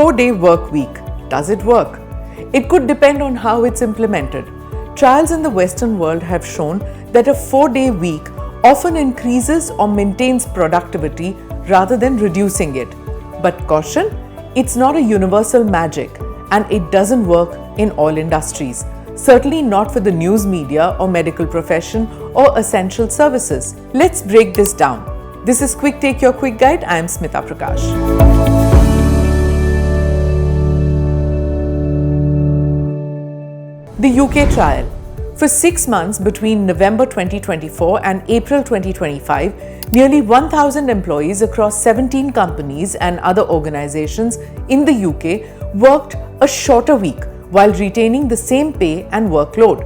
4-day work week. Does it work? It could depend on how it's implemented. Trials in the Western world have shown that a 4-day week often increases or maintains productivity rather than reducing it. But caution, it's not a universal magic and it doesn't work in all industries. Certainly not for the news media or medical profession or essential services. Let's break this down. This is Quick Take Your Quick Guide. I am Smita Prakash. The UK trial. For 6 months between November 2024 and April 2025, nearly 1,000 employees across 17 companies and other organizations in the UK worked a shorter week while retaining the same pay and workload.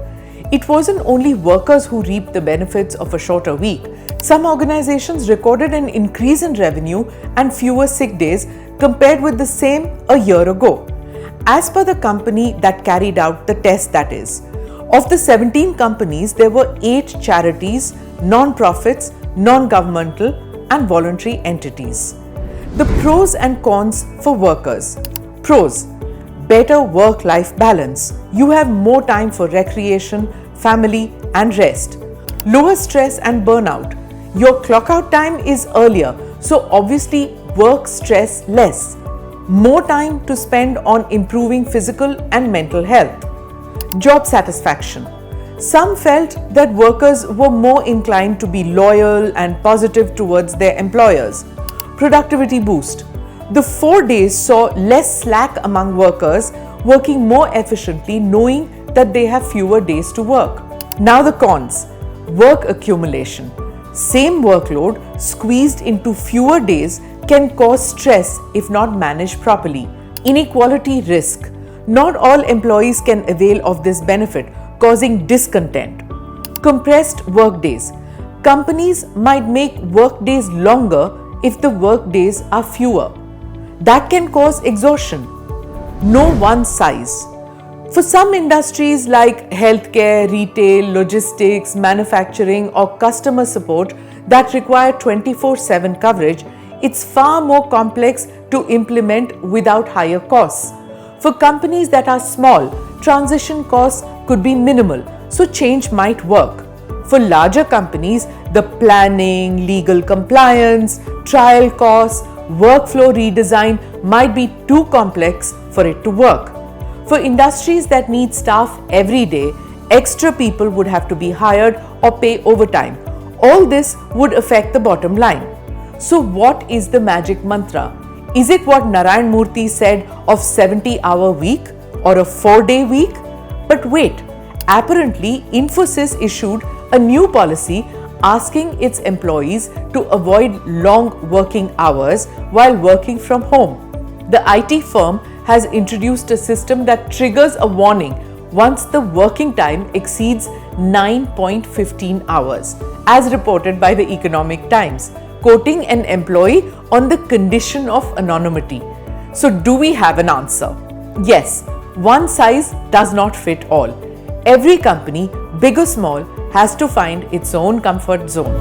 It wasn't only workers who reaped the benefits of a shorter week. Some organizations recorded an increase in revenue and fewer sick days compared with the same a year ago. As per the company that carried out the test, that is, of the 17 companies, there were 8 charities, non-profits, non-governmental and voluntary entities. The pros and cons for workers. Pros: better work-life balance. You have more time for recreation, family and rest. Lower stress and burnout. Your clock-out time is earlier, so obviously work stress less. More time to spend on improving physical and mental health. Job satisfaction. Some felt that workers were more inclined to be loyal and positive towards their employers. Productivity boost. The 4 days saw less slack among workers, working more efficiently knowing that they have fewer days to work. Now the cons. Work accumulation. Same workload squeezed into fewer days can cause stress if not managed properly. Inequality risk. Not all employees can avail of this benefit, causing discontent. Compressed work days. Companies might make work days longer if the work days are fewer. That can cause exhaustion. No one size. For some industries like healthcare, retail, logistics, manufacturing or customer support that require 24/7 coverage, it's far more complex to implement without higher costs. For companies that are small, transition costs could be minimal, so change might work. For larger companies, the planning, legal compliance, trial costs, workflow redesign might be too complex for it to work. For industries that need staff every day, extra people would have to be hired or pay overtime. All this would affect the bottom line. So what is the magic mantra? Is it what Narayan Murthy said of 70-hour week or a 4-day week? But wait, apparently Infosys issued a new policy asking its employees to avoid long working hours while working from home. The IT firm has introduced a system that triggers a warning once the working time exceeds 9.15 hours, as reported by the Economic Times, quoting an employee on the condition of anonymity. So do we have an answer? Yes, one size does not fit all. Every company, big or small, has to find its own comfort zone.